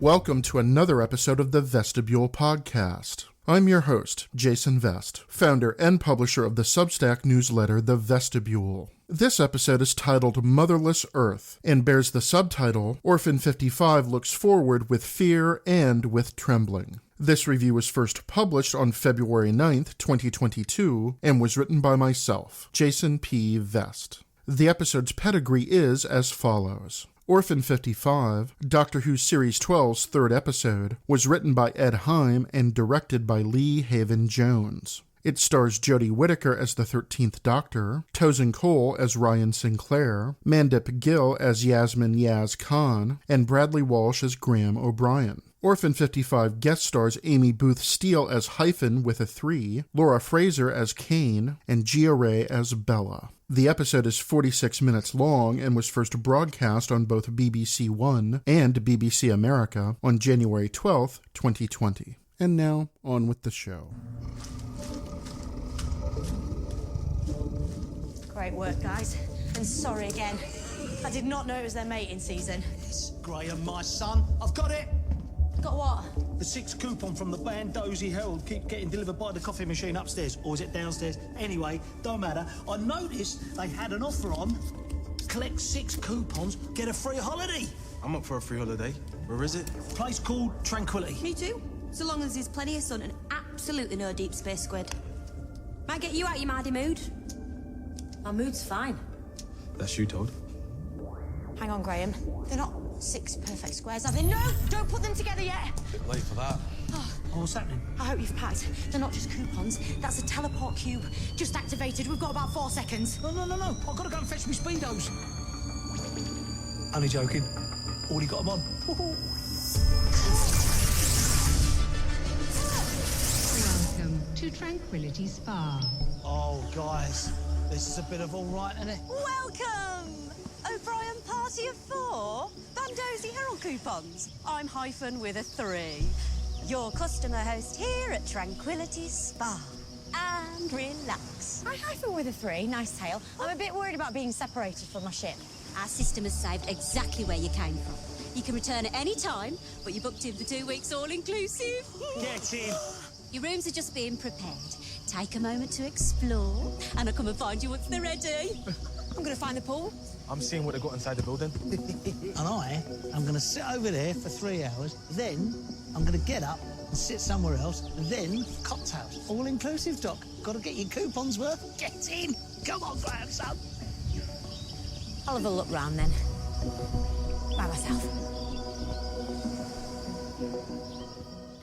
Welcome to another episode of the Vestibule podcast. I'm your host, Jason Vest, founder and publisher of the Substack newsletter, The Vestibule. This episode is titled Motherless Earth and bears the subtitle, Orphan 55 Looks Forward with Fear and with Trembling. This review was first published on February 9th, 2022, and was written by myself, Jason P. Vest. The episode's pedigree is as follows. Orphan 55, Doctor Who Series 12's third episode, was written by Ed Heim and directed by Lee Haven Jones. It stars Jodie Whittaker as the 13th Doctor, Tosin Cole as Ryan Sinclair, Mandip Gill as Yasmin Yaz Khan, and Bradley Walsh as Graham O'Brien. Orphan 55 guest stars Amy Booth Steele as Hyphen with a 3, Laura Fraser as Kane, and Gia Ray as Bella. The episode is 46 minutes long and was first broadcast on both BBC One and BBC America on January 12th, 2020. And now, on with the show. Great work, guys. And sorry again. I did not know it was their mating season. It's Graham, my son. I've got it. Got what? The 6 coupon from the band Dozy Herald keep getting delivered by the coffee machine upstairs. Or is it downstairs? Anyway, don't matter. I noticed they had an offer on. Collect 6 coupons, get a free holiday. I'm up for a free holiday. Where is it? Place called Tranquility. Me too. So long as there's plenty of sun and absolutely no deep space squid. Might get you out your mardy mood. My mood's fine. That's you told. Hang on, Graham. They're not 6 perfect squares, are they? No! Don't put them together yet! Bit late for that. Oh, what's happening? I hope you've packed. They're not just coupons. That's a teleport cube. Just activated. We've got about 4 seconds. No. I've got to go and fetch me speedos. Only joking. Already got them on. Welcome to Tranquility Spa. Oh, guys. This is a bit of all right, isn't it? Welcome! O'Brien Party of 4? Bandozy Herald coupons. I'm Hyphen with a 3. Your customer host here at Tranquility Spa. And relax. Hi, Hyphen with a 3. Nice tail. I'm a bit worried about being separated from my ship. Our system has saved exactly where you came from. You can return at any time, but you're booked in for 2 weeks all-inclusive. Get in. Your rooms are just being prepared. Take a moment to explore, and I'll come and find you once they're ready. I'm going to find the pool. I'm seeing what they got inside the building. And I'm going to sit over there for 3 hours. Then I'm going to get up and sit somewhere else. And then cocktails. All inclusive, Doc. Got to get your coupons worth. Get in. Come on, grandson. I'll have a look round then. By myself.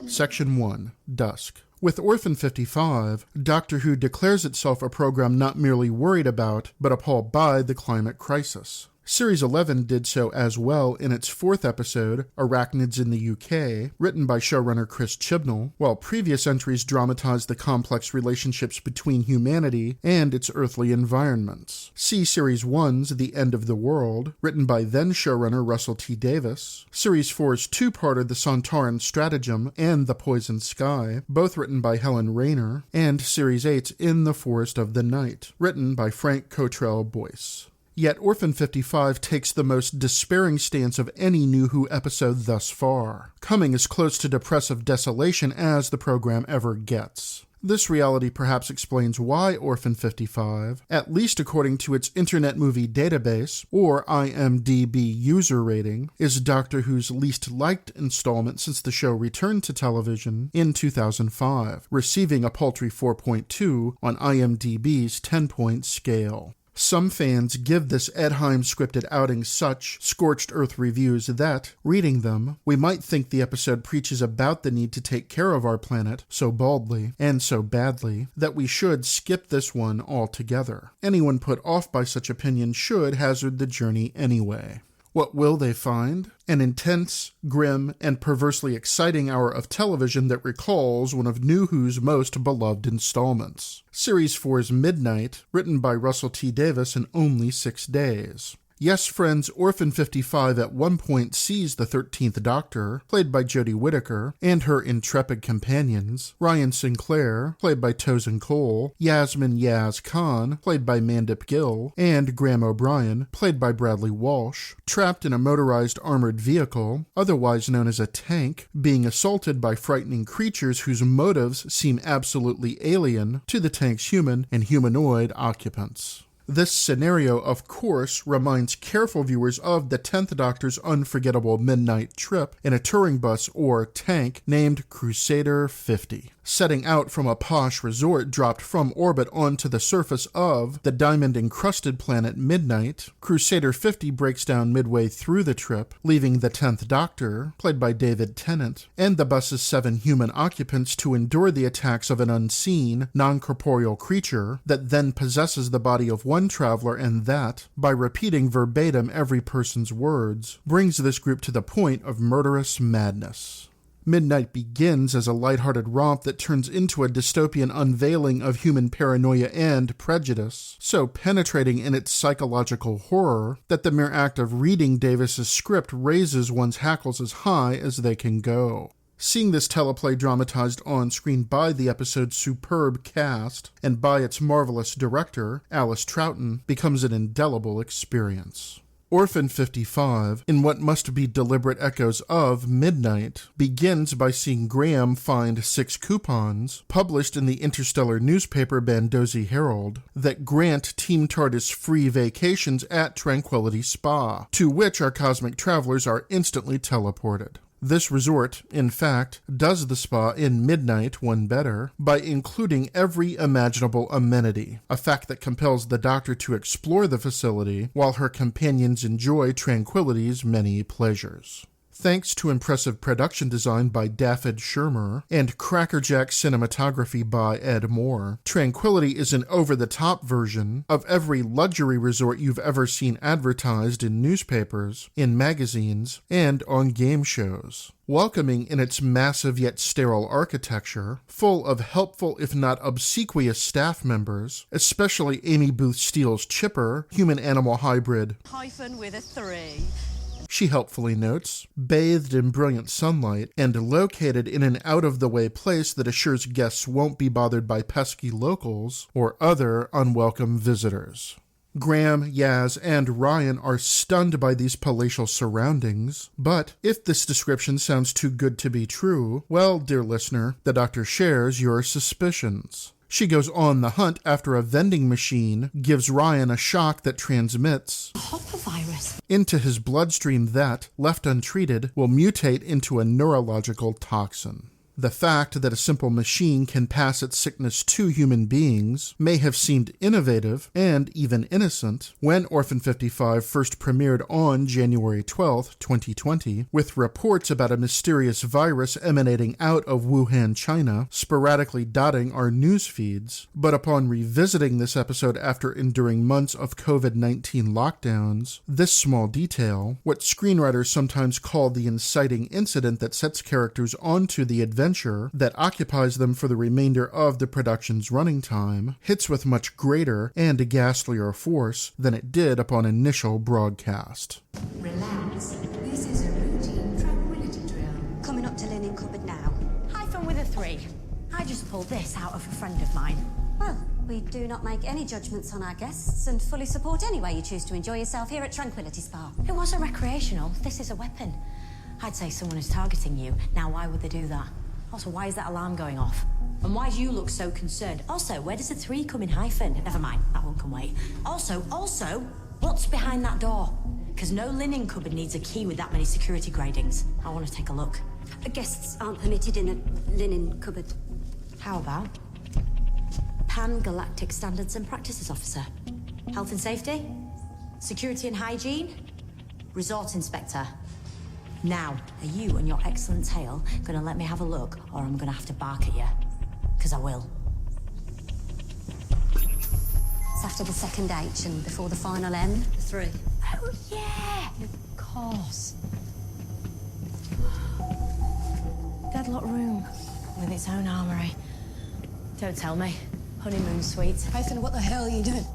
Section 1. Dusk. With Orphan 55, Doctor Who declares itself a program not merely worried about, but appalled by the climate crisis. Series 11 did so as well in its 4th episode, Arachnids in the UK, written by showrunner Chris Chibnall, while previous entries dramatized the complex relationships between humanity and its earthly environments. See Series 1's The End of the World, written by then showrunner Russell T. Davis, Series 4's 2-parter The Sontaran Stratagem and The Poison Sky, both written by Helen Rayner, and Series 8's In the Forest of the Night, written by Frank Cottrell Boyce. Yet Orphan 55 takes the most despairing stance of any New Who episode thus far, coming as close to depressive desolation as the program ever gets. This reality perhaps explains why Orphan 55, at least according to its Internet Movie Database, or IMDb user rating, is Doctor Who's least liked installment since the show returned to television in 2005, receiving a paltry 4.2 on IMDb's 10-point scale. Some fans give this Ed Heim scripted outing such scorched earth reviews that, reading them, we might think the episode preaches about the need to take care of our planet so baldly and so badly that we should skip this one altogether. Anyone put off by such opinion should hazard the journey anyway. What will they find? An intense, grim, and perversely exciting hour of television that recalls one of New Who's most beloved installments. Series 4's Midnight, written by Russell T. Davis in only 6 days. Yes, friends, Orphan 55 at one point sees the 13th Doctor, played by Jodie Whittaker, and her intrepid companions, Ryan Sinclair, played by Tosin Cole, Yasmin Yaz Khan, played by Mandip Gill, and Graham O'Brien, played by Bradley Walsh, trapped in a motorized armored vehicle, otherwise known as a tank, being assaulted by frightening creatures whose motives seem absolutely alien to the tank's human and humanoid occupants. This scenario, of course, reminds careful viewers of the 10th Doctor's unforgettable midnight trip in a touring bus or tank named Crusader 50. Setting out from a posh resort dropped from orbit onto the surface of the diamond-encrusted planet Midnight, Crusader 50 breaks down midway through the trip, leaving the 10th Doctor, played by David Tennant, and the bus's 7 human occupants to endure the attacks of an unseen, non-corporeal creature that then possesses the body of one traveler, and that, by repeating verbatim every person's words, brings this group to the point of murderous madness. Midnight begins as a lighthearted romp that turns into a dystopian unveiling of human paranoia and prejudice, so penetrating in its psychological horror that the mere act of reading Davis's script raises one's hackles as high as they can go. Seeing this teleplay dramatized on screen by the episode's superb cast and by its marvelous director, Alice Troughton, becomes an indelible experience. Orphan 55, in what must be deliberate echoes of Midnight, begins by seeing Graham find 6 coupons, published in the interstellar newspaper Bandozi Herald, that grant Team TARDIS free vacations at Tranquility Spa, to which our cosmic travelers are instantly teleported. This resort, in fact, does the spa in Midnight one better by including every imaginable amenity, a fact that compels the Doctor to explore the facility while her companions enjoy Tranquility's many pleasures. Thanks to impressive production design by David Schirmer and crackerjack cinematography by Ed Moore, Tranquility is an over-the-top version of every luxury resort you've ever seen advertised in newspapers, in magazines, and on game shows. Welcoming in its massive yet sterile architecture, full of helpful if not obsequious staff members, especially Amy Booth Steele's Chipper, human-animal hybrid, Hyphen with a 3. she helpfully notes, bathed in brilliant sunlight and located in an out-of-the-way place that assures guests won't be bothered by pesky locals or other unwelcome visitors. Graham, Yaz, and Ryan are stunned by these palatial surroundings, but if this description sounds too good to be true, well, dear listener, the Doctor shares your suspicions. She goes on the hunt after a vending machine gives Ryan a shock that transmits Hopper-virus. into his bloodstream that, left untreated, will mutate into a neurological toxin. The fact that a simple machine can pass its sickness to human beings may have seemed innovative and even innocent when Orphan 55 first premiered on January 12, 2020, with reports about a mysterious virus emanating out of Wuhan, China, sporadically dotting our news feeds. But upon revisiting this episode after enduring months of COVID-19 lockdowns, this small detail, what screenwriters sometimes call the inciting incident that sets characters onto the adventure that occupies them for the remainder of the production's running time, hits with much greater and ghastlier force than it did upon initial broadcast. Relax. This is a routine tranquility drill. Coming up to linen cupboard now. Hyphen with a 3. I just pulled this out of a friend of mine. Well, we do not make any judgments on our guests and fully support any way you choose to enjoy yourself here at Tranquility Spa. It wasn't recreational. This is a weapon. I'd say someone is targeting you. Now, why would they do that? Also, why is that alarm going off? And why do you look so concerned? Also, where does the 3 come in Hyphen? Never mind, that one can wait. Also, what's behind that door? Because no linen cupboard needs a key with that many security gradings. I want to take a look. Guests aren't permitted in a linen cupboard. How about Pan-Galactic Standards and Practices Officer? Health and Safety? Security and Hygiene? Resort Inspector? Now, are you and your excellent tail going to let me have a look, or I'm going to have to bark at you? Because I will. It's after the second H and before the final M, the 3. Oh, yeah! Of course. Deadlock room with its own armory. Don't tell me. Honeymoon suite. Hyphen, what the hell are you doing?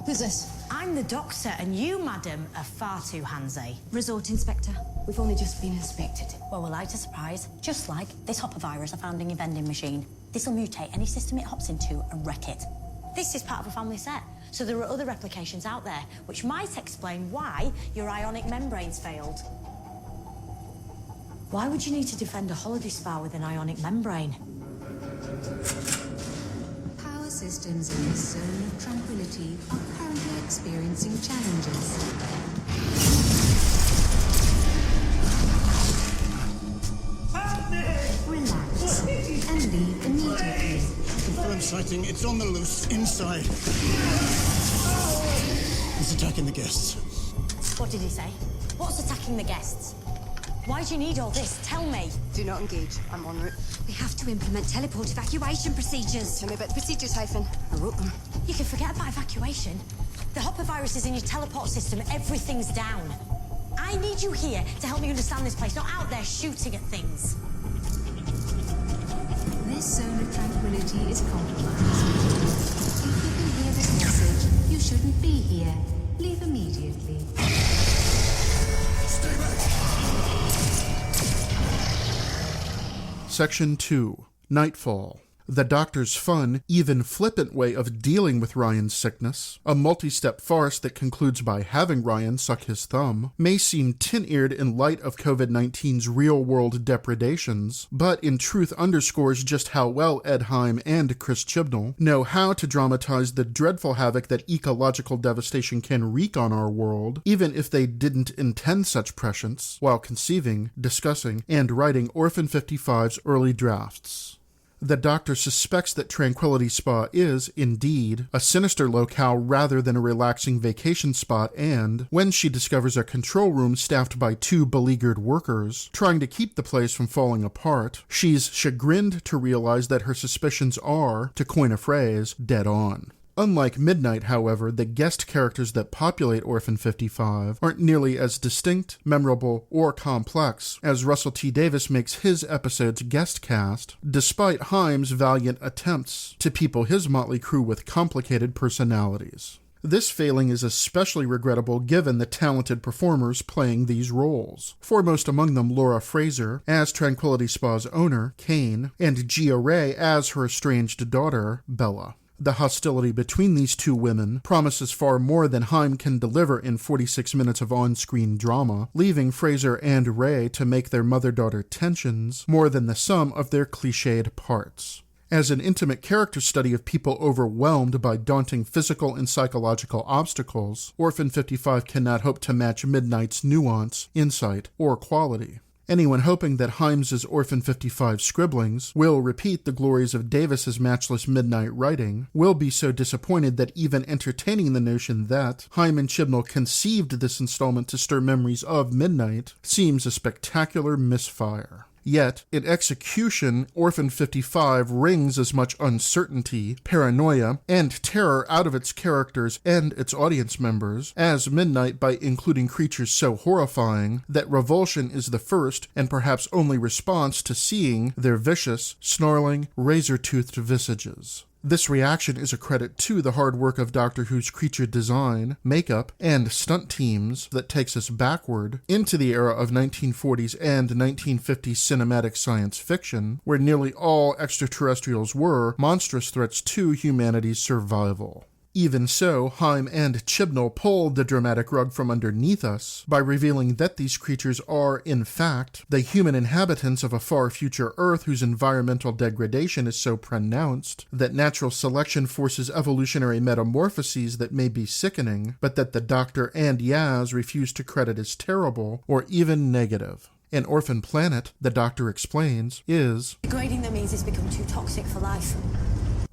Who's this? I I'm the doctor, and you, madam, are far too handsy. Resort Inspector. We've only just been inspected. Well, we're light to surprise. Just like this hopper virus I found in your vending machine. This'll mutate any system it hops into and wreck it. This is part of a family set, so there are other replications out there, which might explain why your ionic membranes failed. Why would you need to defend a holiday spa with an ionic membrane? Power systems in this zone of tranquility are currently experiencing challenges. Relax and leave immediately. Confirmed sighting. It's on the loose inside. It's attacking the guests. What did he say? What's attacking the guests? Why do you need all this? Tell me. Do not engage. I'm en route. We have to implement teleport evacuation procedures. Tell me about the procedures, Hyphen. I wrote them. You can forget about evacuation. The hopper virus is in your teleport system. Everything's down. I need you here to help me understand this place, not out there shooting at things. This zone of tranquility is compromised. If you can hear this message, you shouldn't be here. Leave immediately. Stay back. Section 2. Nightfall. The doctor's fun, even flippant way of dealing with Ryan's sickness, a multi-step farce that concludes by having Ryan suck his thumb, may seem tin-eared in light of COVID-19's real-world depredations, but in truth underscores just how well Ed Heim and Chris Chibnall know how to dramatize the dreadful havoc that ecological devastation can wreak on our world, even if they didn't intend such prescience, while conceiving, discussing, and writing Orphan 55's early drafts. The doctor suspects that Tranquility Spa is, indeed, a sinister locale rather than a relaxing vacation spot, and, when she discovers a control room staffed by 2 beleaguered workers, trying to keep the place from falling apart, she's chagrined to realize that her suspicions are, to coin a phrase, dead on. Unlike Midnight, however, the guest characters that populate Orphan 55 aren't nearly as distinct, memorable, or complex as Russell T. Davies makes his episode's guest cast, despite Heim's valiant attempts to people his motley crew with complicated personalities. This failing is especially regrettable given the talented performers playing these roles. Foremost among them Laura Fraser as Tranquility Spa's owner, Kane, and Gia Ray as her estranged daughter, Bella. The hostility between these 2 women promises far more than Heim can deliver in 46 minutes of on-screen drama, leaving Fraser and Ray to make their mother-daughter tensions more than the sum of their cliched parts. As an intimate character study of people overwhelmed by daunting physical and psychological obstacles, Orphan 55 cannot hope to match Midnight's nuance, insight, or quality. Anyone hoping that Heim's Orphan 55 scribblings will repeat the glories of Davis's matchless Midnight writing will be so disappointed that even entertaining the notion that Heim and Chibnall conceived this installment to stir memories of Midnight seems a spectacular misfire. Yet, in execution, Orphan 55 wrings as much uncertainty, paranoia, and terror out of its characters and its audience members as Midnight by including creatures so horrifying that revulsion is the first and perhaps only response to seeing their vicious, snarling, razor-toothed visages. This reaction is a credit to the hard work of Doctor Who's creature design, makeup, and stunt teams that takes us backward into the era of 1940s and 1950s cinematic science fiction, where nearly all extraterrestrials were monstrous threats to humanity's survival. Even so, Heim and Chibnall pulled the dramatic rug from underneath us by revealing that these creatures are, in fact, the human inhabitants of a far future Earth whose environmental degradation is so pronounced that natural selection forces evolutionary metamorphoses that may be sickening, but that the Doctor and Yaz refuse to credit as terrible or even negative. An orphan planet, the Doctor explains, is Degrading them means it's become too toxic for life.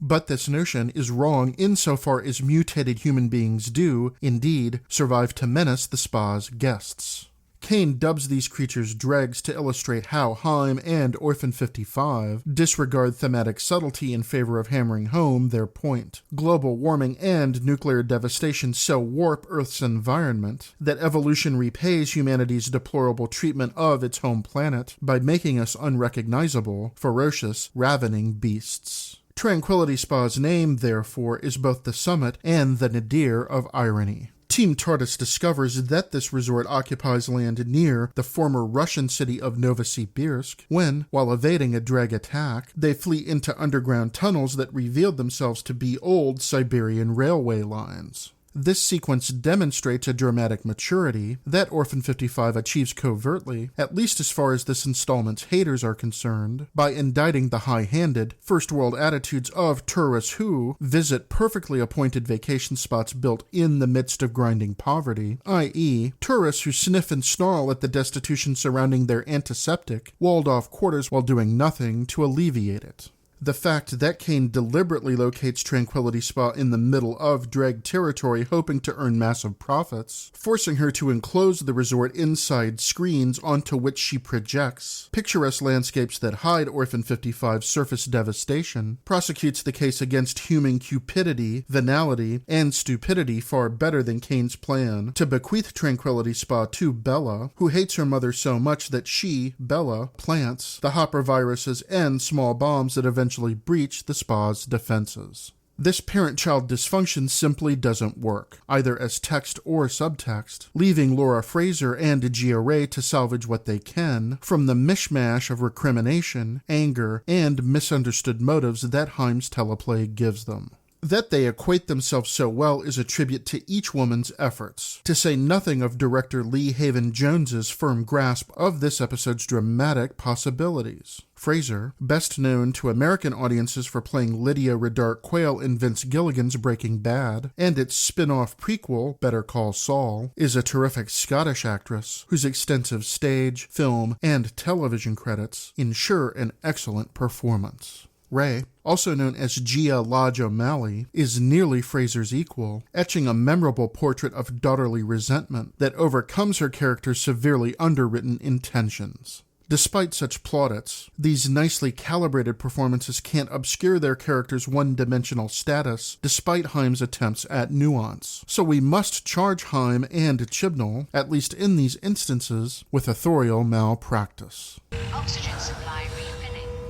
But this notion is wrong insofar as mutated human beings do, indeed, survive to menace the spa's guests. Kane dubs these creatures dregs to illustrate how Heim and Orphan 55 disregard thematic subtlety in favor of hammering home their point. Global warming and nuclear devastation so warp Earth's environment that evolution repays humanity's deplorable treatment of its home planet by making us unrecognizable, ferocious, ravening beasts. Tranquility Spa's name, therefore, is both the summit and the nadir of irony. Team TARDIS discovers that this resort occupies land near the former Russian city of Novosibirsk when, while evading a Dreg attack, they flee into underground tunnels that revealed themselves to be old Siberian railway lines. This sequence demonstrates a dramatic maturity that Orphan 55 achieves covertly, at least as far as this installment's haters are concerned, by indicting the high-handed, first-world attitudes of tourists who visit perfectly appointed vacation spots built in the midst of grinding poverty, i.e., tourists who sniff and snarl at the destitution surrounding their antiseptic, walled-off quarters while doing nothing to alleviate it. The fact that Kane deliberately locates Tranquility Spa in the middle of Dreg territory hoping to earn massive profits, forcing her to enclose the resort inside screens onto which she projects picturesque landscapes that hide Orphan 55's surface devastation, prosecutes the case against human cupidity, venality, and stupidity far better than Kane's plan to bequeath Tranquility Spa to Bella, who hates her mother so much that she, Bella, plants the hopper viruses and small bombs that eventually breach the spa's defenses. This parent-child dysfunction simply doesn't work, either as text or subtext, leaving Laura Fraser and Gia Ray to salvage what they can from the mishmash of recrimination, anger, and misunderstood motives that Himes' teleplay gives them. That they equate themselves so well is a tribute to each woman's efforts, to say nothing of director Lee Haven Jones's firm grasp of this episode's dramatic possibilities. Fraser, best known to American audiences for playing Lydia Redart Quayle in Vince Gilligan's Breaking Bad, and its spin-off prequel, Better Call Saul, is a terrific Scottish actress whose extensive stage, film, and television credits ensure an excellent performance. Ray, also known as Gia Lodge O'Malley, is nearly Fraser's equal, etching a memorable portrait of daughterly resentment that overcomes her character's severely underwritten intentions. Despite such plaudits, these nicely calibrated performances can't obscure their characters' one-dimensional status despite Himes' attempts at nuance, so we must charge Himes and Chibnall, at least in these instances, with authorial malpractice. Oxygen supply refilling.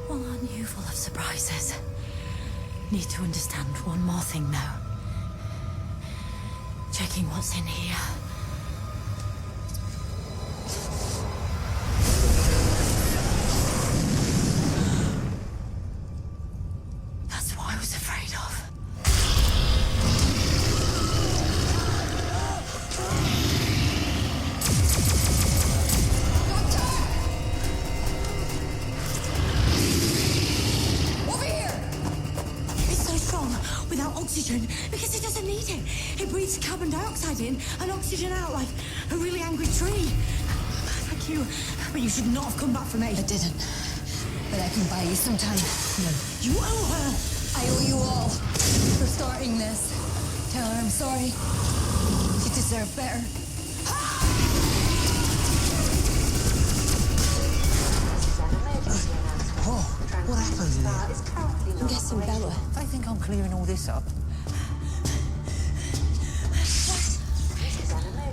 Well, aren't you full of surprises? Need to understand one more thing, though. Checking what's in here. That's what I was afraid of. Without oxygen, because it doesn't need it. It breathes carbon dioxide in and oxygen out like a really angry tree. Thank you. But you should not have come back for me. I didn't. But I can buy you some time. No, you owe her. I owe you all for starting this. Tell her I'm sorry. You deserve better. What happened in here? I'm guessing Bella. I think I'm clearing all this up.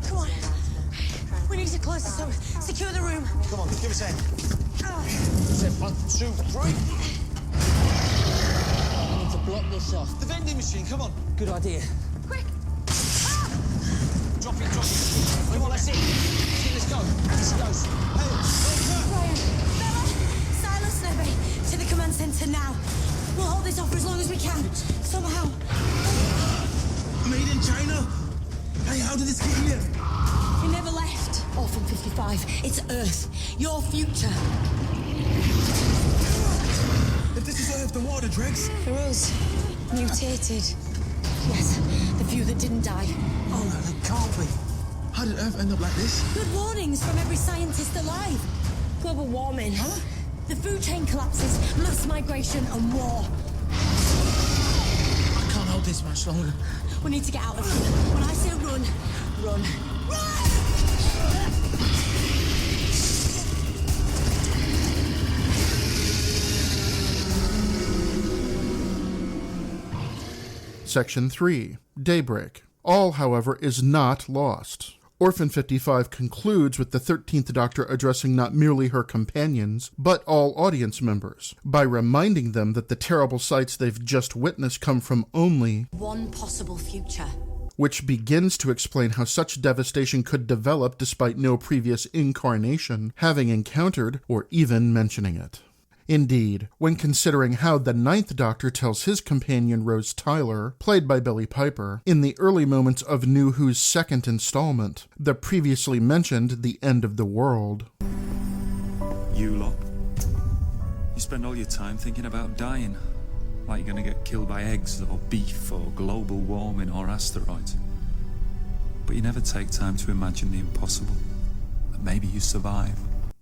Come on. We need to close this up. Secure the room. Come on, give us a hand. Set 1, 2, 3. I need to block this off. The vending machine, come on. Good idea. Quick. Drop it. Come on, that's it. Let's go. Let's go. Hey, Brian, Bella, silence Nebby to the command center now. We'll hold this off for as long as we can. Somehow. Made in China? Hey, how did this get here? You never left. Orphan 55. It's Earth. Your future. If this is Earth, the water dregs. For us, mutated. Yes, the few that didn't die. Oh, no, it can't be. How did Earth end up like this? Good warnings from every scientist alive. Global warming. Huh? The food chain collapses, mass migration and war. I can't hold this much longer. We need to get out of here. When I say run, run. Run! Section 3. Daybreak. All, however, is not lost. Orphan 55 concludes with the 13th Doctor addressing not merely her companions, but all audience members, by reminding them that the terrible sights they've just witnessed come from only one possible future. which begins to explain how such devastation could develop despite no previous incarnation having encountered or even mentioning it. Indeed, when considering how the Ninth Doctor tells his companion Rose Tyler, played by Billie Piper, in the early moments of New Who's second installment, the previously mentioned The End of the World. You lot, you spend all your time thinking about dying, like you're gonna get killed by eggs or beef or global warming or asteroids. But you never take time to imagine the impossible, that maybe you survive.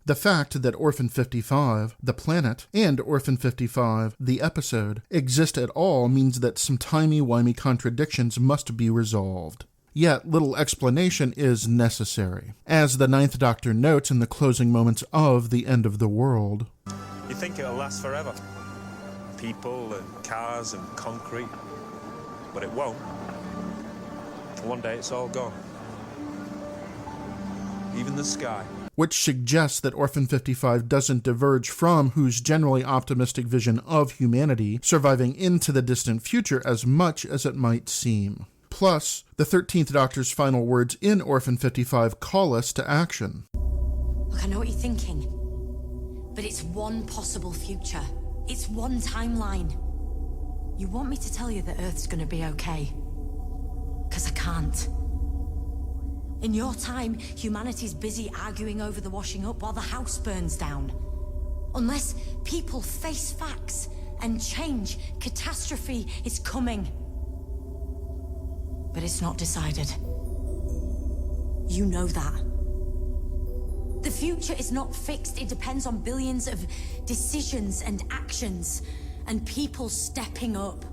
The fact that Orphan 55, the planet, and Orphan 55, the episode, exist at all means that some timey-wimey contradictions must be resolved. Yet little explanation is necessary, as the Ninth Doctor notes in the closing moments of The End of the World. You think it'll last forever? People and cars and concrete. But it won't. One day it's all gone. Even the sky. Which suggests that Orphan 55 doesn't diverge from Who's generally optimistic vision of humanity surviving into the distant future as much as it might seem. Plus, the 13th Doctor's final words in Orphan 55 call us to action. Look, I know what you're thinking, but it's one possible future. It's one timeline. You want me to tell you that Earth's gonna be okay? 'Cause I can't. In your time, humanity's busy arguing over the washing up while the house burns down. Unless people face facts and change, catastrophe is coming. But it's not decided. You know that. The future is not fixed. It depends on billions of decisions and actions, and people stepping up.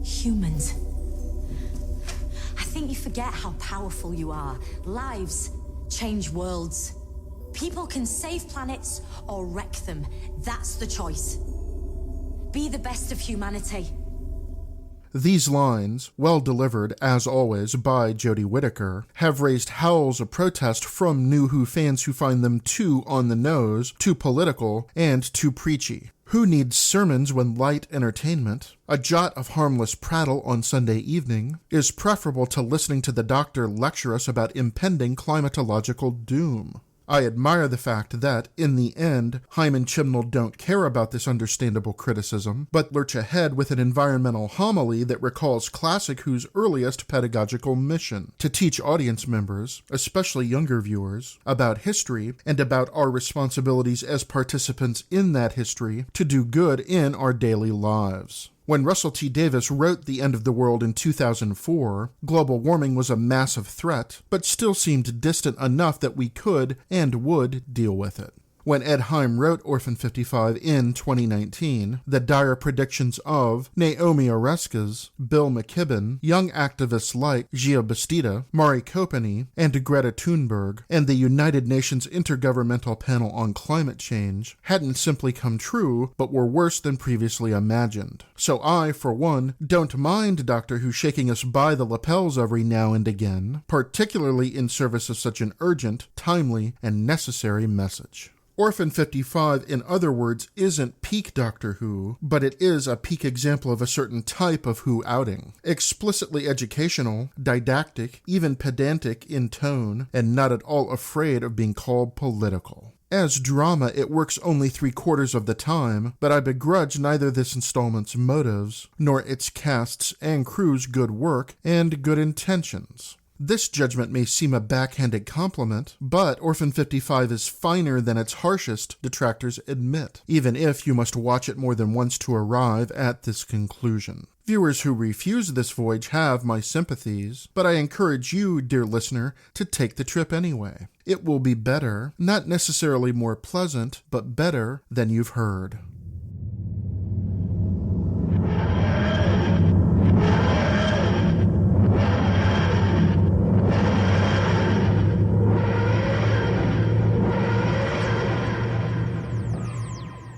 Humans. I think you forget how powerful you are. Lives change worlds. People can save planets or wreck them. That's the choice. Be the best of humanity. These lines, well delivered, as always, by Jodie Whittaker, have raised howls of protest from New Who fans who find them too on the nose, too political, and too preachy. Who needs sermons when light entertainment, a jot of harmless prattle on Sunday evening, is preferable to listening to the Doctor lecture us about impending climatological doom? I admire the fact that, in the end, Hyman Chibnall don't care about this understandable criticism, but lurch ahead with an environmental homily that recalls Classic Who's earliest pedagogical mission, to teach audience members, especially younger viewers, about history and about our responsibilities as participants in that history to do good in our daily lives. When Russell T. Davies wrote The End of the World in 2004, global warming was a massive threat, but still seemed distant enough that we could and would deal with it. When Ed Heim wrote Orphan 55 in 2019, the dire predictions of Naomi Oreskes, Bill McKibben, young activists like Gia Bastida, Mari Copeny, and Greta Thunberg, and the United Nations Intergovernmental Panel on Climate Change hadn't simply come true, but were worse than previously imagined. So I, for one, don't mind Doctor Who shaking us by the lapels every now and again, particularly in service of such an urgent, timely, and necessary message. Orphan 55, in other words, isn't peak Doctor Who, but it is a peak example of a certain type of Who outing. Explicitly educational, didactic, even pedantic in tone, and not at all afraid of being called political. As drama, it works only 3/4 of the time, but I begrudge neither this installment's motives, nor its cast's and crew's good work and good intentions. This judgment may seem a backhanded compliment, but Orphan 55 is finer than its harshest, detractors admit, even if you must watch it more than once to arrive at this conclusion. Viewers who refuse this voyage have my sympathies, but I encourage you, dear listener, to take the trip anyway. It will be better, not necessarily more pleasant, but better than you've heard.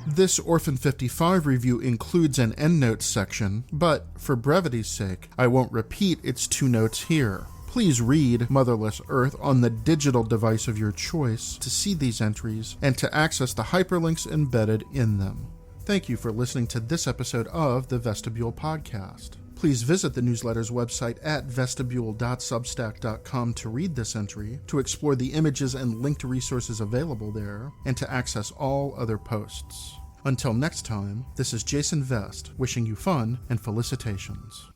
This Orphan 55 review includes an endnotes section, but for brevity's sake, I won't repeat its 2 notes here. Please read Motherless Earth on the digital device of your choice to see these entries and to access the hyperlinks embedded in them. Thank you for listening to this episode of the Vestibule Podcast. Please visit the newsletter's website at vestibule.substack.com to read this entry, to explore the images and linked resources available there, and to access all other posts. Until next time, this is Jason Vest, wishing you fun and felicitations.